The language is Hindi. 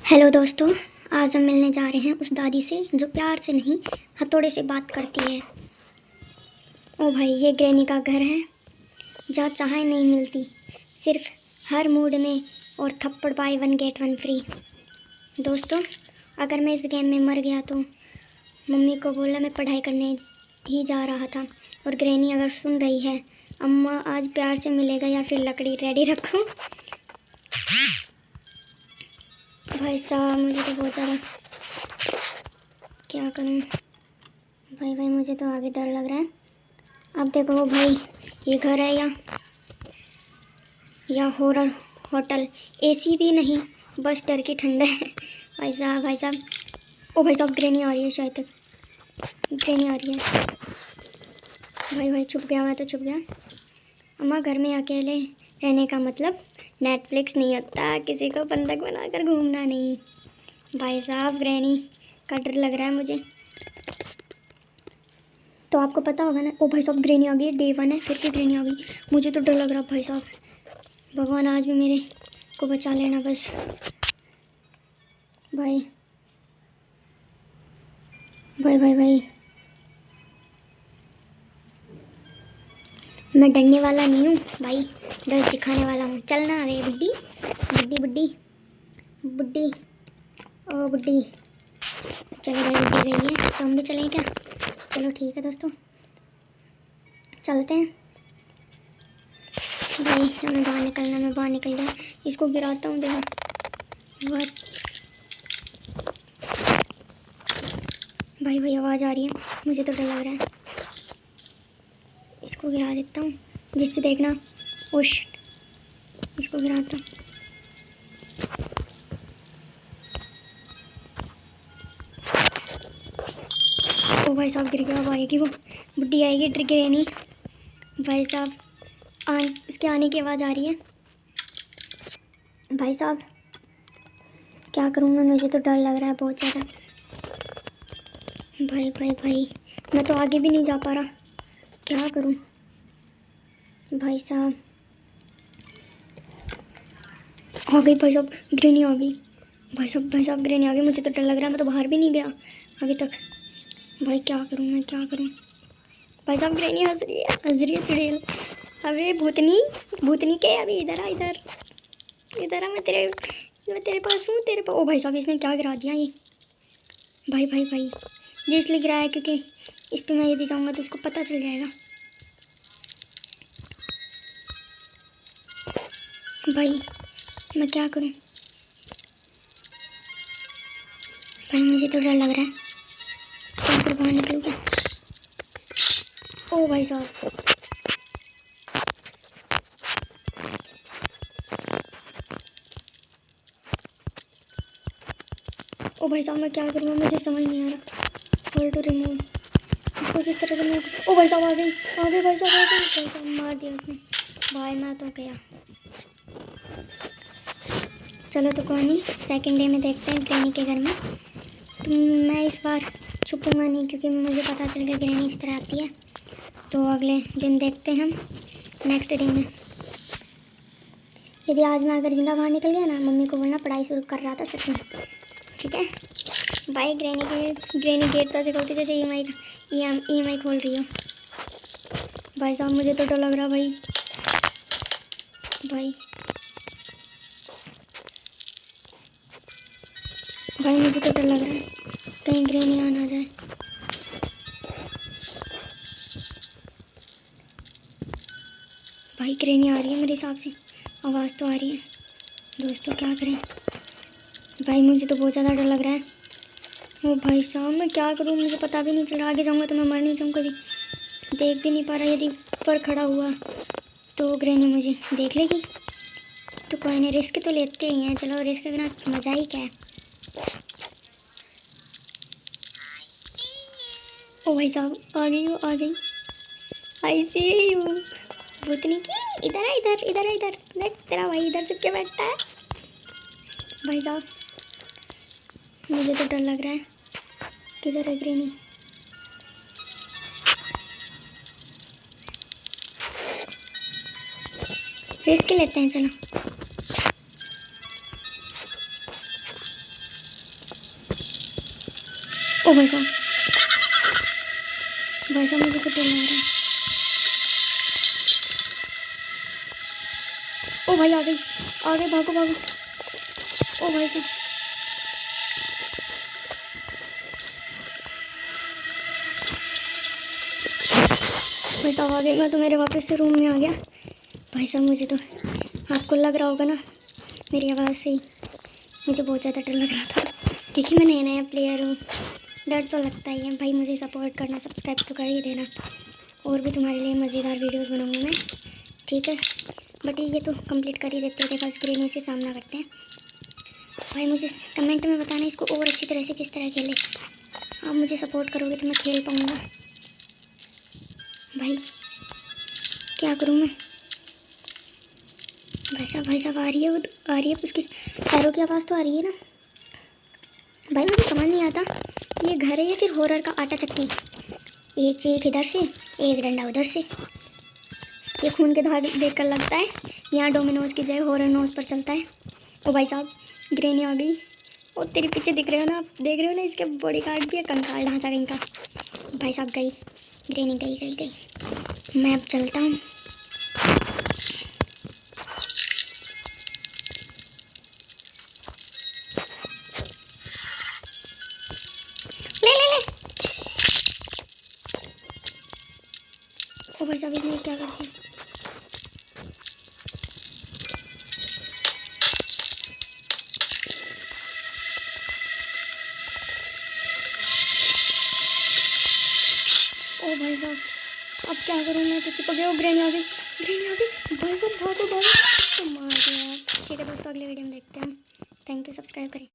हेलो दोस्तों, आज हम मिलने जा रहे हैं उस दादी से जो प्यार से नहीं हथौड़े से बात करती है। ओ भाई, ये ग्रैनी का घर है जहाँ चाय नहीं मिलती, सिर्फ हर मूड में और थप्पड़ by one get one free. दोस्तों, अगर मैं इस गेम में मर गया तो मम्मी को बोला मैं पढ़ाई करने ही जा रहा था। और ग्रैनी अगर सुन रही है, अम्मा आज प्यार से मिलेगा या फिर लकड़ी रेडी रखूँ। भाई साहब, मुझे तो बहुत ज़्यादा क्या करूं। भाई मुझे तो आगे डर लग रहा है। अब देखो भाई, ये घर है या हॉरर होटल। एसी भी नहीं, बस डर की ठंडा है। भाई साहब, ओ भाई साहब, ग्रैनी आ रही है, शायद तक ग्रैनी आ रही है। भाई छुप गया, मैं तो छुप गया। अम्मा, घर में अकेले रहने का मतलब नेटफ्लिक्स नहीं होता, किसी को बंधक बनाकर घूमना नहीं। भाई साहब, ग्रैनी का डर लग रहा है मुझे। तो आपको पता होगा ना। ओ भाई साहब, ग्रैनी आ गई। डे 1 है, फिर भी ग्रैनी आ गई। मुझे तो डर लग रहा भाई साहब। भगवान आज भी मेरे को बचा लेना बस। भाई भाई मैं डरने वाला नहीं हूँ भाई, डर दिखाने वाला हूँ। चलना रे बुड्ढी बुड्ढी बुड्ढी बुड्ढी, ओ बुड्ढी। चलो भाई, बुड्ढी गई है तो हम भी चलें क्या? चलो ठीक है दोस्तों, चलते हैं। भाई हमें बाहर निकलना, मैं बाहर निकल गया। इसको गिराता हूँ, देखो। भाई आवाज़ आ रही है, मुझे तो डर लग रहा है। इसको गिरा देता हूँ, जिससे देखना। ओश, इसको गिराता हूँ। ओ भाई साहब, गिर गया। अब आएगी वो बुड्ढी, आएगी ट्रिक ग्रैनी। भाई साहब, उसके आने की आवाज़ आ रही है। भाई साहब, क्या करूँगा, मुझे तो डर लग रहा है बहुत ज़्यादा। भाई मैं तो आगे भी नहीं जा पा रहा, क्या करूँ? भाई साहब आ गई, भाई साहब ग्रैनी आ गई। भाई साहब ग्रैनी आ गई। मुझे तो डर लग रहा है, मैं तो बाहर भी नहीं गया अभी तक। भाई क्या करूँ मैं, क्या करूँ? भाई साहब, ग्रैनी हंस रही है चुड़ैल। अबे भूतनी के, अभी इधर आ, इधर आ। मैं तेरे पास हूँ, तेरे पास। ओ भाई साहब, इसने क्या गिरा दिया ये। भाई ये इसलिए गिराया है क्योंकि इस पर मैं यदि जाऊँगा तो उसको पता चल जाएगा। भाई मैं क्या करूं? भाई मुझे तो डर लग रहा है, क्या फिर बाहर निकल गया। ओ भाई साहब, ओ भाई साहब, मैं क्या करूँगा, मुझे समझ नहीं आ रहा। होल्ड टू रिमूव, इसको किस तरह रिमूव। ओ भाई साहब आ गई भाई साहब, मार दिया उसने। भाई मैं तो गया। चलो तो कोई नहीं, सेकंड डे में देखते हैं ग्रैनी के घर में। तो मैं इस बार छुपूंगा नहीं, क्योंकि मुझे पता चल गया ग्रैनी इस तरह आती है। तो अगले दिन देखते हैं हम, नेक्स्ट डे में। यदि आज मैं अगर जिंदा बाहर निकल गया ना, मम्मी को बोलना पढ़ाई शुरू कर रहा था सच में, ठीक है? भाई ग्रैनी गेट तो ऐसे खोलती जैसे ई एम आई खोल रही हो। भाई साहब, मुझे तो डर लग रहा भाई। भाई मुझे तो डर लग रहा है, कहीं ग्रैनी आ ना जाए। भाई ग्रैनी आ रही है मेरे हिसाब से, आवाज़ तो आ रही है। दोस्तों क्या करें? भाई मुझे तो बहुत ज़्यादा डर लग रहा है। ओ भाई साहब, मैं क्या करूँ, मुझे पता भी नहीं चल रहा। आगे जाऊँगा तो मैं मर नहीं जाऊँ, कभी देख भी नहीं पा रहा। यदि ऊपर खड़ा हुआ तो ग्रैनी मुझे देख लेगी। तो कोई नहीं, रिस्क तो लेते ही हैं। चलो, रिस्क के बिना मज़ा ही क्या है। ओ भाई साहब आ गई। आई सी यू भूतनी की। इधर देख, तेरा भाई इधर चुप के बैठता है। भाई साहब, मुझे तो डर लग रहा है। किधर है ग्रैनी? रिस्क लेते हैं, चलो। ओ भाई साहब मुझे तो डर लग रहा है। ओ भाई आ गई भागो भागो। ओ भाई साहब आ गई। मैं तो मेरे वापस से रूम में आ गया। भाई साहब मुझे तो, आपको लग रहा होगा ना मेरी आवाज़ से ही, मुझे बहुत ज़्यादा डर लग रहा था क्योंकि मैं नया प्लेयर हूँ। डर तो लगता ही है भाई। मुझे सपोर्ट करना, सब्सक्राइब तो कर ही देना, और भी तुम्हारे लिए मज़ेदार वीडियोस बनाऊंगा मैं, ठीक है। बट ये तो कंप्लीट कर ही देते हैं। देखो ग्रेनी से सामना करते हैं। भाई मुझे कमेंट में बताना इसको और अच्छी तरह से किस तरह खेले। आप मुझे सपोर्ट करोगे तो मैं खेल पाऊँगा। भाई क्या करूँ मैं? भाई साहब आ रही है उसकी पैरों की आवाज़ तो आ रही है ना। भाई मुझे समझ नहीं आता कि ये घर है या फिर हॉरर का आटा चक्की। एक चीख इधर से, एक डंडा उधर से। ये खून के धार देखकर लगता है यहाँ डोमिनोज की जगह हॉरर नोज पर चलता है। ओ भाई साहब ग्रेनी आ गई। और तेरे पीछे दिख रहे हो ना, आप देख रहे हो ना, इसके बॉडी गार्ड भी है, कंकाल ढांचा कहीं का। भाई साहब गई ग्रेनी, गई। मैं अब चलता हूँ। ले ओ भाई साहब इसने क्या कर दिया? ओ भाई साहब अब क्या करूँ? मैं तो चिपक गया। ग्रेनी आ गई भाई साहब भागो। तो मार दिया। ठीक है दोस्तों, अगले वीडियो में देखते हैं। थैंक यू, सब्सक्राइब करें।